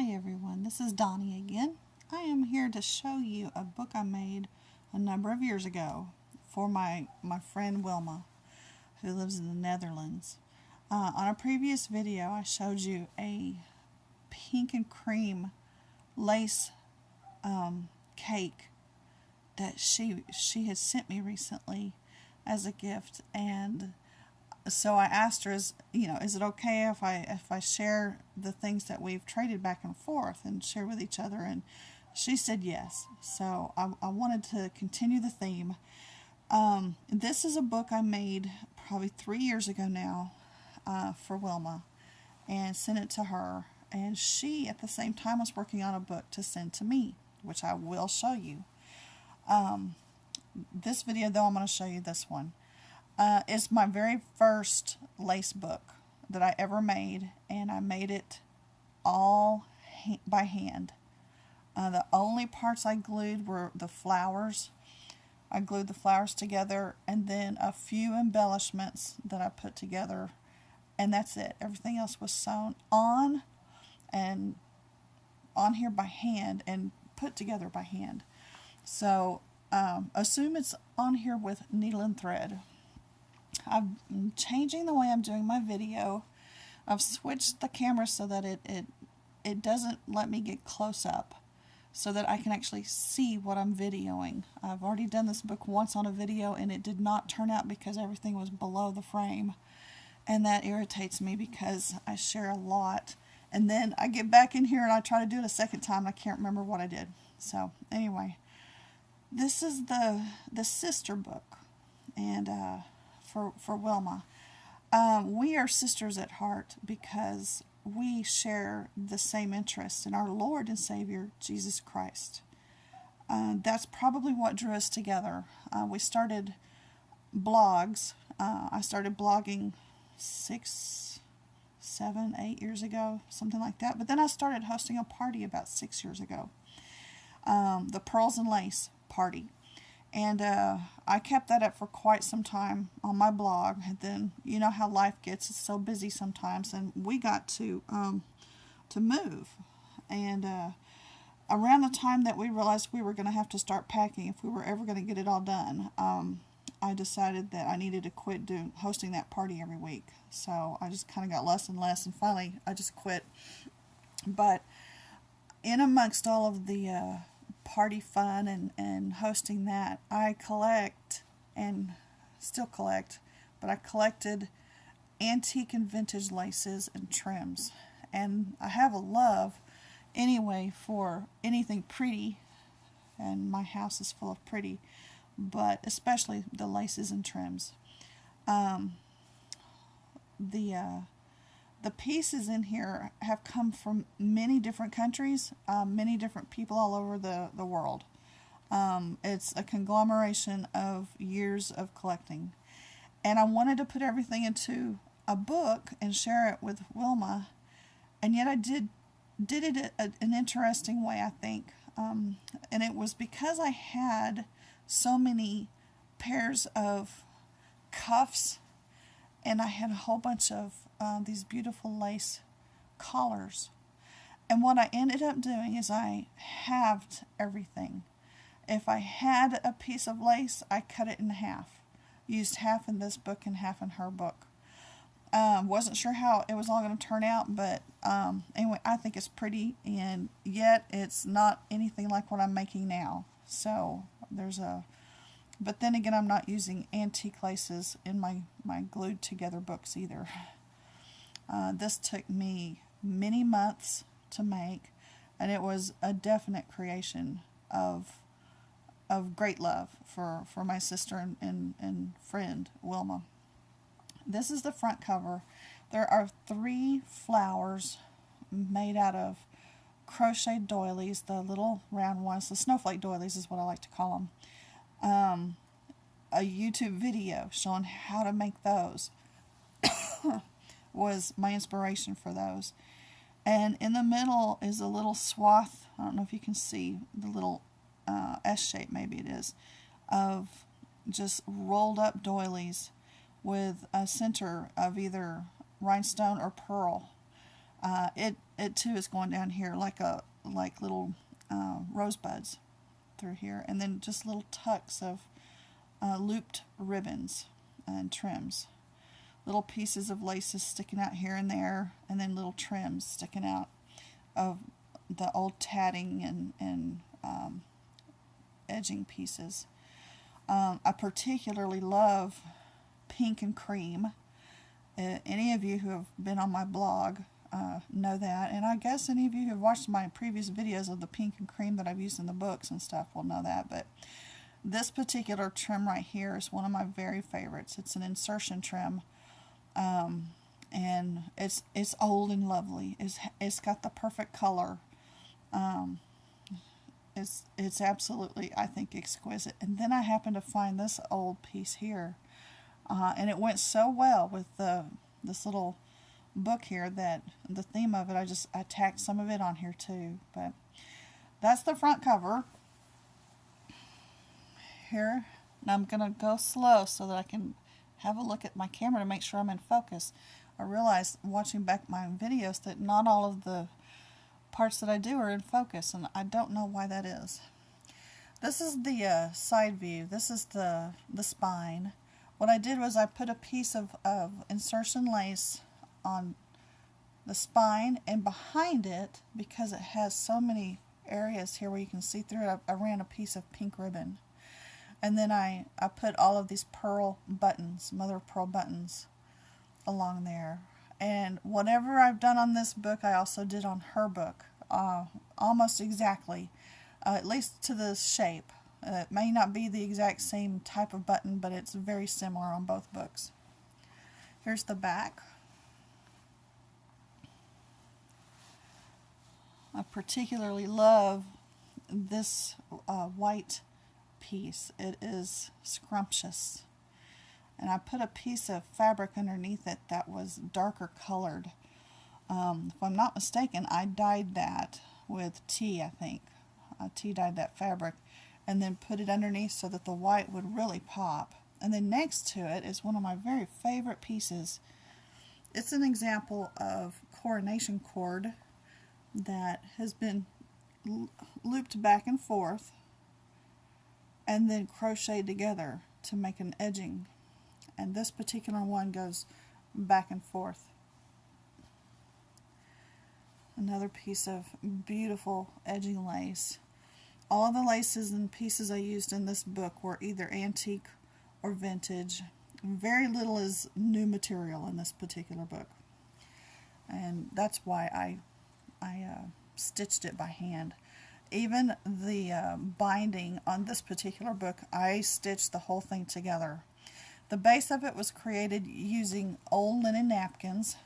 Hi everyone, this is Donnie again. I am here to show you a book I made a number of years ago for my friend Wilma, who lives in the Netherlands. On a previous video I showed you a pink and cream lace cake that she had sent me recently as a gift, and so I asked her, is it okay if I share the things that we've traded back and forth and share with each other? And she said yes. So I wanted to continue the theme. This is a book I made probably 3 years ago now for Wilma, and sent it to her. And she, at the same time, was working on a book to send to me, which I will show you. This video, though, I'm going to show you this one. It's my very first lace book that I ever made, and I made it all by hand. The only parts I glued were the flowers. I glued the flowers together, and then a few embellishments that I put together, and that's it. Everything else was sewn on here by hand and put together by hand. So assume it's on here with needle and thread. I'm changing the way I'm doing my video. I've switched the camera so that it doesn't let me get close up, so that I can actually see what I'm videoing. I've already done this book once on a video, and it did not turn out because everything was below the frame, and that irritates me because I share a lot, and then I get back in here and I try to do it a second time and I can't remember what I did. So anyway, this is the sister book, and for Wilma. We are sisters at heart because we share the same interests in our Lord and Savior, Jesus Christ. That's probably what drew us together. We started blogs. I started blogging 6, 7, 8 years ago, something like that. But then I started hosting a party about 6 years ago. The Pearls and Lace party. And I kept that up for quite some time on my blog. And then, you know how life gets, it's so busy sometimes. And we got to move. And around the time that we realized we were going to have to start packing if we were ever going to get it all done, I decided that I needed to quit hosting that party every week. So I just kind of got less and less. And finally, I just quit. But in amongst all of the party fun and hosting that, I collect, and still collect, but I collected antique and vintage laces and trims, and I have a love anyway for anything pretty, and my house is full of pretty, but especially the laces and trims. The pieces in here have come from many different countries, many different people all over the world. It's a conglomeration of years of collecting. And I wanted to put everything into a book and share it with Wilma, and yet I did it an interesting way, I think. And it was because I had so many pairs of cuffs, and I had a whole bunch of these beautiful lace collars. And what I ended up doing is I halved everything. If I had a piece of lace, I cut it in half. Used half in this book and half in her book. Wasn't sure how it was all going to turn out, but anyway, I think it's pretty, and yet it's not anything like what I'm making now. So but then again, I'm not using antique laces in my glued together books either. This took me many months to make, and it was a definite creation of great love for my sister and friend Wilma. This is the front cover. There are 3 flowers made out of crocheted doilies, the little round ones, the snowflake doilies is what I like to call them. A YouTube video showing how to make those was my inspiration for those. And in the middle is a little swath, I don't know if you can see the little S shape, maybe it is, of just rolled up doilies with a center of either rhinestone or pearl. It too is going down here like little rosebuds through here, and then just little tucks of looped ribbons and trims. Little pieces of laces sticking out here and there, and then little trims sticking out of the old tatting and edging pieces. I particularly love pink and cream. Any of you who have been on my blog know that, and I guess any of you who have watched my previous videos of the pink and cream that I've used in the books and stuff will know that. But this particular trim right here is one of my very favorites. It's an insertion trim, and it's old and lovely. It's got the perfect color. It's absolutely, I think, exquisite. And then I happened to find this old piece here, and it went so well with this little book here that the theme of it, I tacked some of it on here too. But that's the front cover here. Now I'm gonna go slow so that I can have a look at my camera to make sure I'm in focus. I realized watching back my videos that not all of the parts that I do are in focus, and I don't know why that is. This is the side view. This is the spine. What I did was I put a piece of insertion lace on the spine, and behind it, because it has so many areas here where you can see through it, I ran a piece of pink ribbon. And then I put all of these pearl buttons, mother of pearl buttons, along there. And whatever I've done on this book, I also did on her book, almost exactly, at least to the shape. It may not be the exact same type of button, but it's very similar on both books. Here's the back. I particularly love this white piece. It is scrumptious. And I put a piece of fabric underneath it that was darker colored. If I'm not mistaken, I dyed that with tea, I think. Tea dyed that fabric, and then put it underneath so that the white would really pop. And then next to it is one of my very favorite pieces. It's an example of coronation cord that has been looped back and forth and then crocheted together to make an edging. And this particular one goes back and forth. Another piece of beautiful edging lace. All of the laces and pieces I used in this book were either antique or vintage. Very little is new material in this particular book. And that's why I stitched it by hand. Even the binding on this particular book, I stitched the whole thing together. The base of it was created using old linen napkins,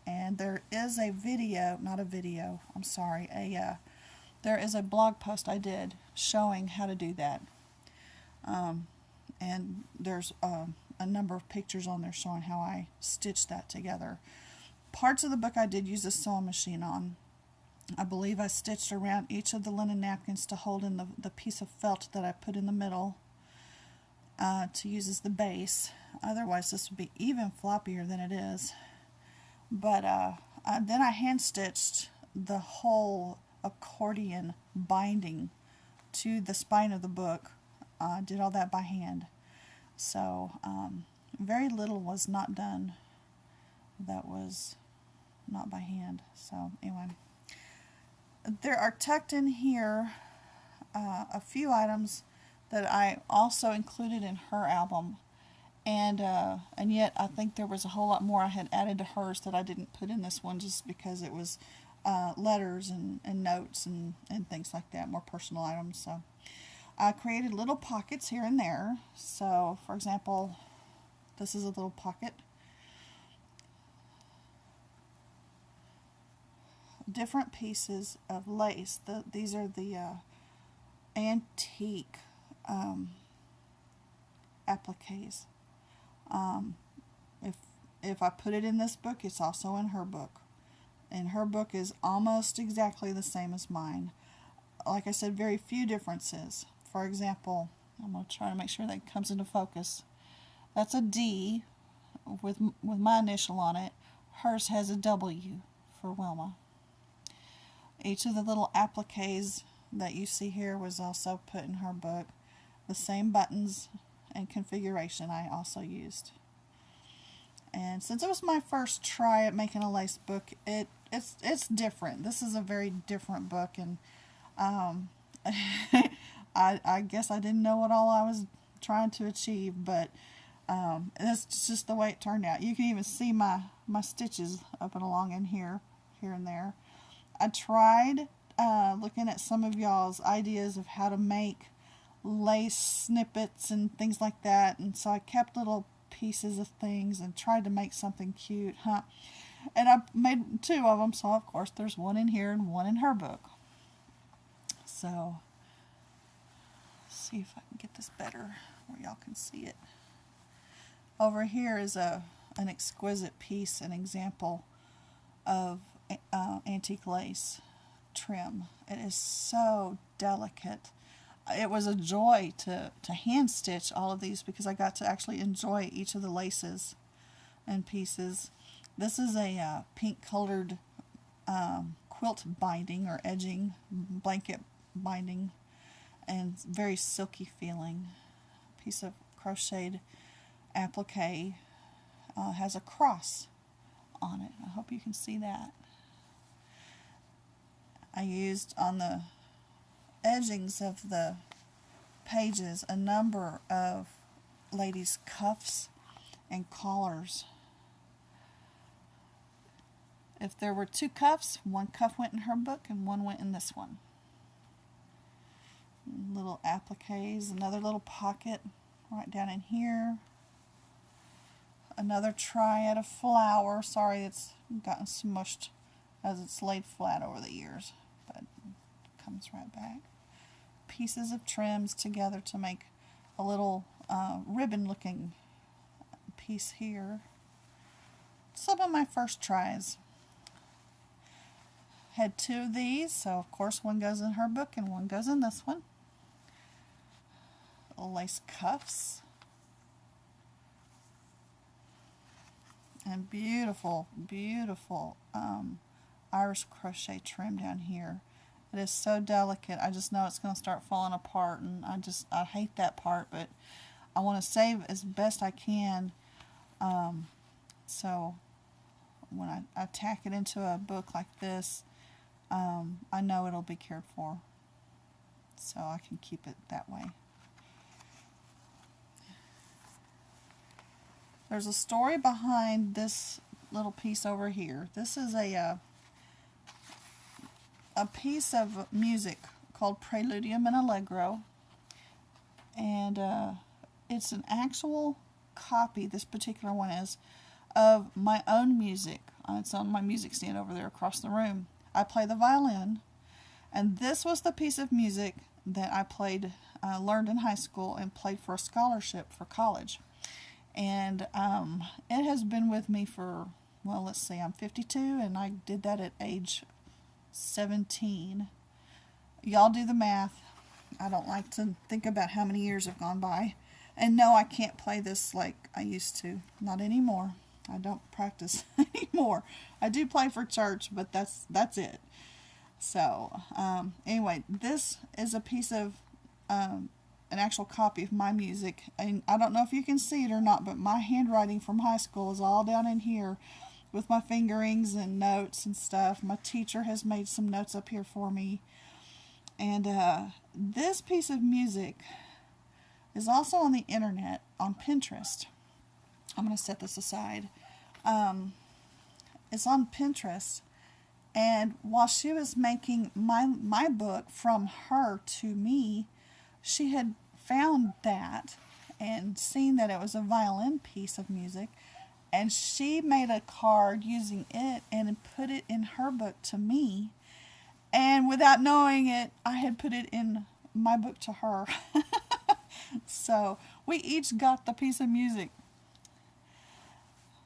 and there is a video, not a video, I'm sorry, there is a blog post I did showing how to do that. And there's a number of pictures on there showing how I stitched that together. Parts of the book I did use a sewing machine on. I believe I stitched around each of the linen napkins to hold in the piece of felt that I put in the middle to use as the base. Otherwise this would be even floppier than it is. But then I hand stitched the whole accordion binding to the spine of the book. Did all that by hand. So very little was not done that was not by hand. So anyway, there are tucked in here a few items that I also included in her album, and yet I think there was a whole lot more I had added to hers that I didn't put in this one, just because it was letters and notes and things like that, more personal items. So I created little pockets here and there. So for example, this is a little pocket. Different pieces of lace. These are the antique appliques. If I put it in this book, it's also in her book. And her book is almost exactly the same as mine. Like I said, very few differences. For example, I'm going to try to make sure that comes into focus. That's a D with my initial on it. Hers has a W for Wilma. Each of the little appliques that you see here was also put in her book. The same buttons and configuration I also used. And since it was my first try at making a lace book, it's different. This is a very different book, and I guess I didn't know what all I was trying to achieve, but that's just the way it turned out. You can even see my stitches up and along in here and there. I tried looking at some of y'all's ideas of how to make lace snippets and things like that, and so I kept little pieces of things and tried to make something cute, and I made 2 of them, so of course there's one in here and one in her book. So let's see if I can get this better where y'all can see it. Over here is an exquisite piece, an example of antique lace trim. It is so delicate. It was a joy to hand stitch all of these because I got to actually enjoy each of the laces and pieces. This is a pink colored quilt binding or edging, blanket binding, and very silky feeling. Piece of crocheted applique, has a cross on it. I hope you can see that. I used on the edgings of the pages a number of ladies' cuffs and collars. If there were 2 cuffs, 1 cuff went in her book and 1 went in this one. Little appliques, another little pocket right down in here. Another triad of flower. Sorry, it's gotten smushed as it's laid flat over the years, but it comes right back. Pieces of trims together to make a little ribbon looking piece here. Some of my first tries. Had 2 of these, so of course one goes in her book and one goes in this one. Lace cuffs. And beautiful, beautiful Irish crochet trim down here. It is so delicate. I just know it's going to start falling apart, and I hate that part, but I want to save as best I can. So when I tack it into a book like this, I know it'll be cared for, so I can keep it that way. There's a story behind this little piece over here. This is a piece of music called Preludium and Allegro, and it's an actual copy, this particular one is, of my own music. It's on my music stand over there across the room. I play the violin, and this was the piece of music that I played, learned in high school and played for a scholarship for college. And it has been with me for, well, let's see, I'm 52, and I did that at age 17. Y'all do the math. I don't like to think about how many years have gone by. And no, I can't play this like I used to. Not anymore. I don't practice anymore. I do play for church, but that's it. So, anyway, this is a piece of an actual copy of my music, and I don't know if you can see it or not, but my handwriting from high school is all down in here with my fingerings and notes and stuff. My teacher has made some notes up here for me, and this piece of music is also on the internet on Pinterest. I'm going to set this aside. It's on Pinterest, and while she was making my book from her to me, she had found that and seen that it was a violin piece of music, and she made a card using it and put it in her book to me, and without knowing it, I had put it in my book to her. So we each got the piece of music.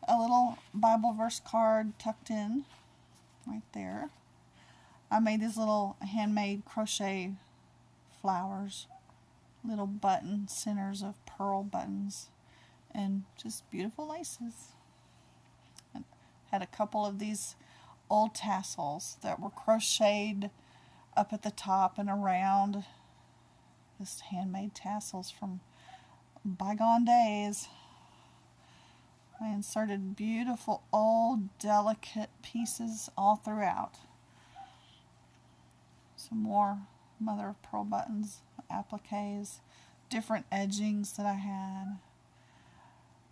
A little Bible verse card tucked in right there. I made these little handmade crochet flowers, little button centers of pearl buttons, and just beautiful laces. And had a couple of these old tassels that were crocheted up at the top and around. Just handmade tassels from bygone days. I inserted beautiful old delicate pieces all throughout. Some more mother of pearl buttons, appliques, different edgings that I had.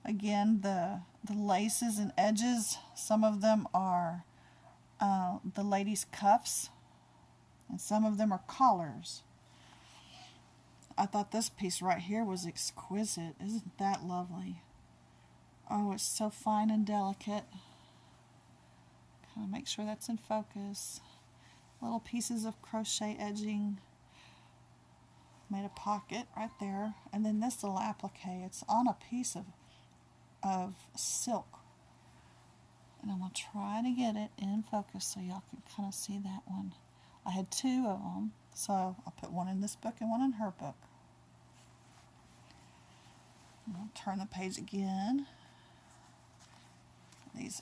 Again, the laces and edges, some of them are the ladies' cuffs, and some of them are collars. I thought this piece right here was exquisite. Isn't that lovely? Oh, it's so fine and delicate. Kind of make sure that's in focus. Little pieces of crochet edging. Made a pocket right there. And then this little applique, it's on a piece of silk. And I'm going to try to get it in focus so y'all can kind of see that one. I had two of them, so I'll put one in this book and one in her book. I'll turn the page again. These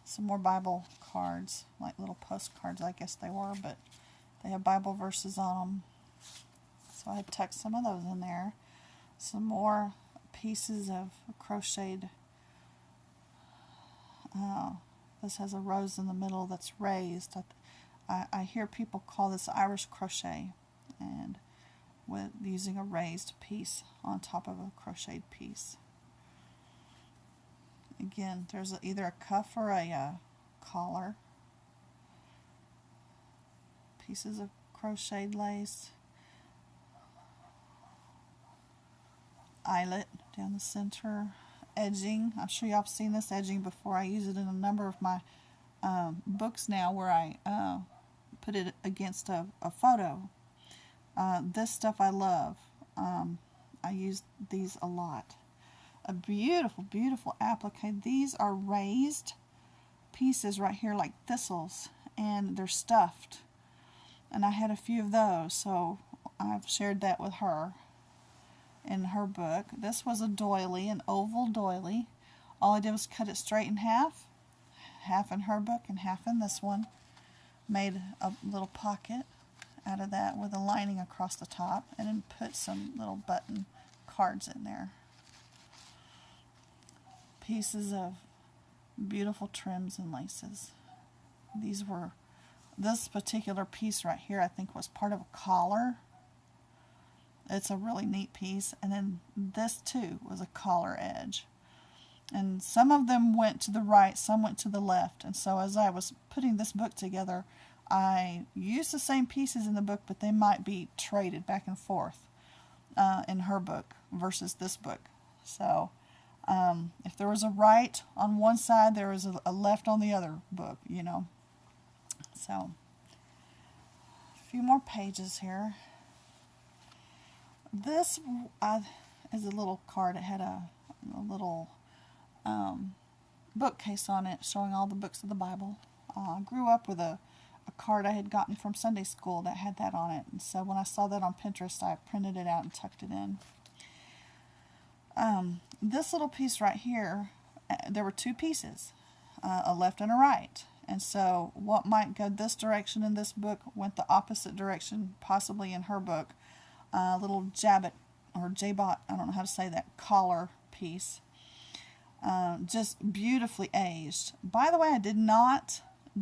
some more Bible cards, like little postcards, I guess they were, but they have Bible verses on them. So I tucked some of those in there. Some more pieces of crocheted. This has a rose in the middle that's raised. I hear people call this Irish crochet, and with using a raised piece on top of a crocheted piece. Again, there's either a cuff or a collar. Pieces of crocheted lace. Eyelet down the center. Edging. I'm sure y'all have seen this edging before. I use it in a number of my books now where I put it against a photo. This stuff I love. I use these a lot. A beautiful, beautiful applique. These are raised pieces right here like thistles, and they're stuffed. And I had a few of those, so I've shared that with her in her book. This was a doily, an oval doily. All I did was cut it straight in half in her book and half in this one. Made a little pocket out of that with a lining across the top, and then put some little button cards in there. Pieces of beautiful trims and laces. This particular piece right here I think was part of a collar. It's a really neat piece. And then this too was a collar edge. And some of them went to the right, some went to the left. And so as I was putting this book together, I used the same pieces in the book, but they might be traded back and forth in her book versus this book. So if there was a right on one side, there was a left on the other book, you know. So, a few more pages here. This is a little card. It had a little bookcase on it showing all the books of the Bible. I grew up with a card I had gotten from Sunday school that had that on it. And so when I saw that on Pinterest, I printed it out and tucked it in. This little piece right here, there were two pieces, a left and a right. And so what might go this direction in this book went the opposite direction, possibly in her book. Little jabot or jabot, I don't know how to say that, collar piece. Just beautifully aged. By the way, I did not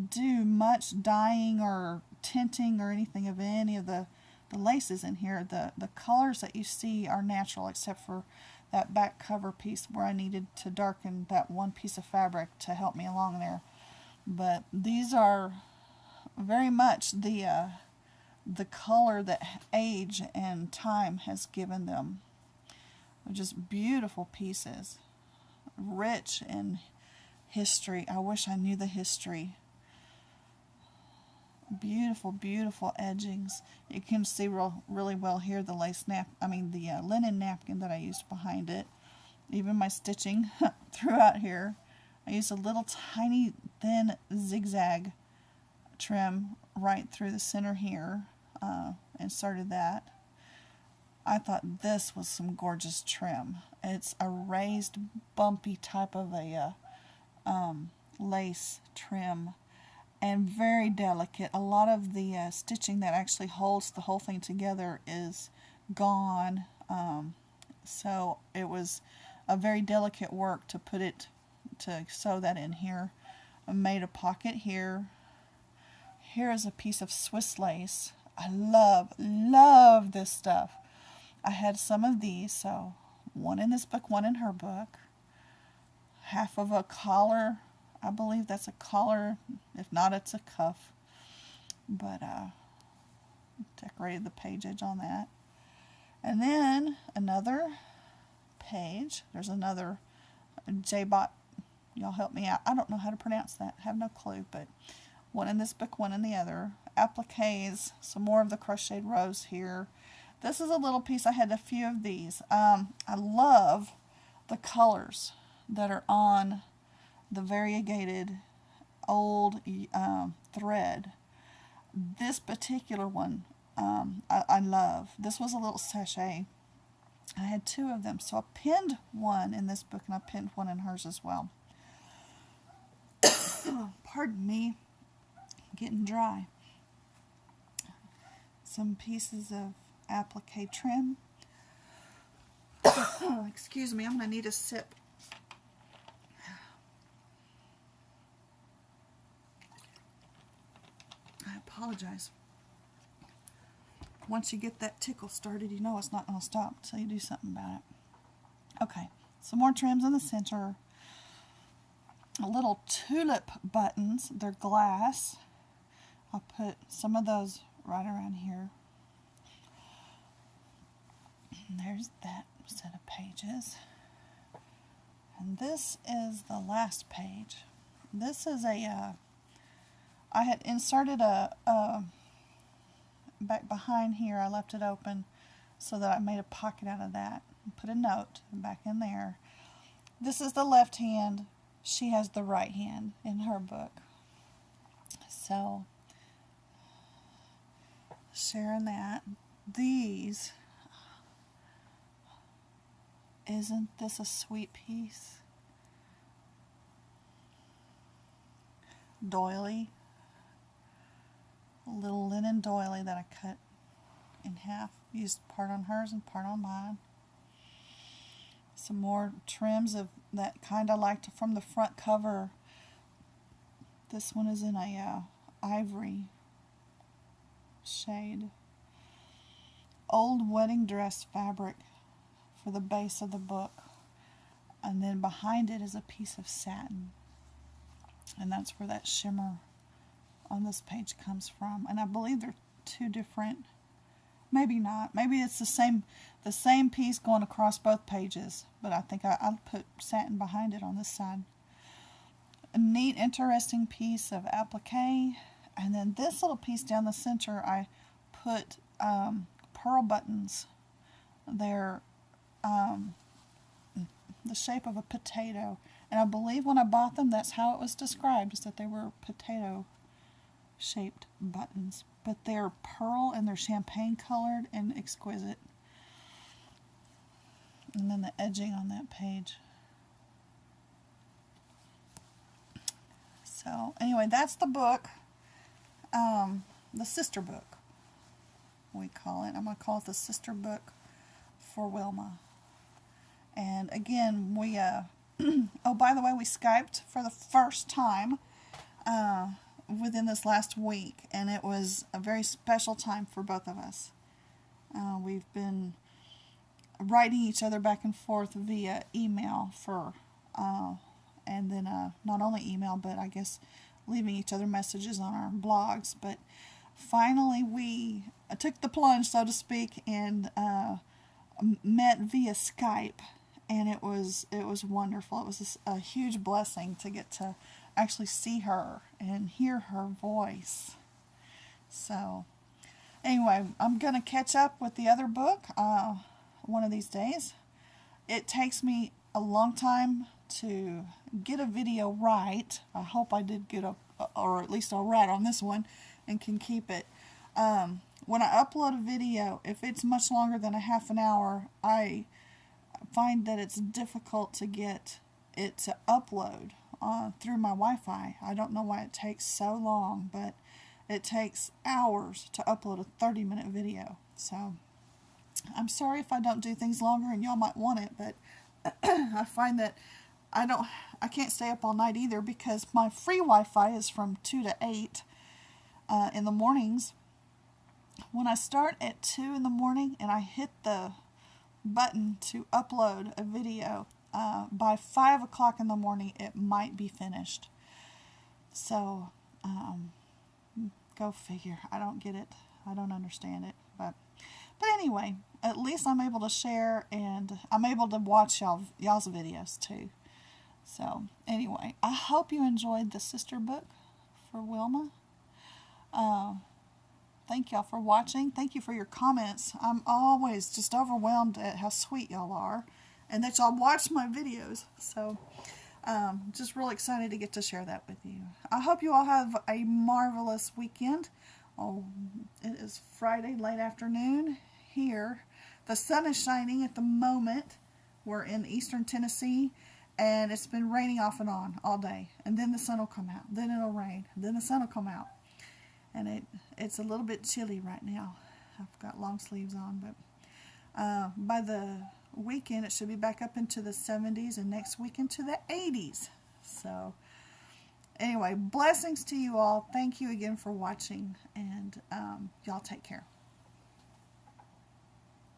do much dyeing or tinting or anything of any of the laces in here. The colors that you see are natural, except for that back cover piece where I needed to darken that one piece of fabric to help me along there. But these are very much the color that age and time has given them. They're just beautiful pieces, rich in history. I wish I knew the history. Beautiful, beautiful edgings. You can see really well here the the linen napkin that I used behind it. Even my stitching throughout here. I used a little tiny thin zigzag trim right through the center here. Inserted that. I thought this was some gorgeous trim. It's a raised, bumpy type of a lace trim. and very delicate. A lot of the stitching that actually holds the whole thing together is gone. So it was a very delicate work to sew that in here. I made a pocket here. Here is a piece of Swiss lace. I love this stuff. I had some of these, so one in this book, one in her book. Half of a collar. I believe that's a collar. If not, it's a cuff. But decorated the page edge on that. And then another page. There's another J-bot. Y'all help me out. I don't know how to pronounce that. I have no clue, but one in this book, one in the other. Appliques. Some more of the crocheted rows here. This is a little piece. I had a few of these. I love the colors that are on the variegated old thread. This particular one I love. This was a little sachet. I had two of them, so I pinned one in this book and I pinned one in hers as well. Pardon me, I'm getting dry. Some pieces of applique trim. Excuse me, I'm going to need a sip. I apologize. Once you get that tickle started, you know it's not going to stop until you do something about it. Okay, some more trims in the center. Little tulip buttons. They're glass. I'll put some of those right around here. And there's that set of pages. And this is the last page. This is I had inserted a back behind here. I left it open so that I made a pocket out of that. Put a note back in there. This is the left hand. She has the right hand in her book. So, sharing that. These, isn't this a sweet piece? Doily. A little linen doily that I cut in half. Used part on hers and part on mine. Some more trims of that kind I liked from the front cover. This one is in a ivory shade. Old wedding dress fabric for the base of the book. And then behind it is a piece of satin. And that's where that shimmer on this page comes from. And I believe they're two different, maybe not, maybe it's the same piece going across both pages, but I think I'll put satin behind it on this side. A neat, interesting piece of applique. And then this little piece down the center, I put pearl buttons. They're the shape of a potato, and I believe when I bought them, that's how it was described, is that they were potato shaped buttons, but they're pearl and they're champagne colored and exquisite. And then the edging on that page. So anyway, that's the book, the sister book we call it. I'm going to call it the sister book for Wilma. And again, we oh, by the way, we Skyped for the first time within this last week, and it was a very special time for both of us. We've been writing each other back and forth via email for, and then not only email, but I guess leaving each other messages on our blogs. But finally, we took the plunge, so to speak, and met via Skype, and it was wonderful. It was a huge blessing to get to actually see her and hear her voice. So anyway, I'm going to catch up with the other book one of these days. It takes me a long time to get a video right. I hope I did get or at least all right on this one and can keep it. When I upload a video, if it's much longer than a half an hour, I find that it's difficult to get it to upload through my Wi-Fi. I don't know why it takes so long, but it takes hours to upload a 30-minute video. So I'm sorry if I don't do things longer and y'all might want it, but I find that I can't stay up all night either, because my free Wi-Fi is from 2 to 8 in the mornings. When I start at 2 in the morning and I hit the button to upload a video, by 5 o'clock in the morning it might be finished. So go figure. I don't get it. I don't understand it. But anyway, at least I'm able to share, and I'm able to watch y'all's videos too. So anyway, I hope you enjoyed the sister book for Wilma. Thank y'all for watching. Thank you for your comments. I'm always just overwhelmed at how sweet y'all are, and that y'all watch my videos. So just really excited to get to share that with you. I hope you all have a marvelous weekend. Oh, it is Friday late afternoon here. The sun is shining at the moment. We're in eastern Tennessee, and it's been raining off and on all day. And then the sun will come out. Then it'll rain. Then the sun will come out. And it's a little bit chilly right now. I've got long sleeves on, but by the weekend it should be back up into the 70s, and next week into the 80s. So anyway, blessings to you all. Thank you again for watching, and y'all take care.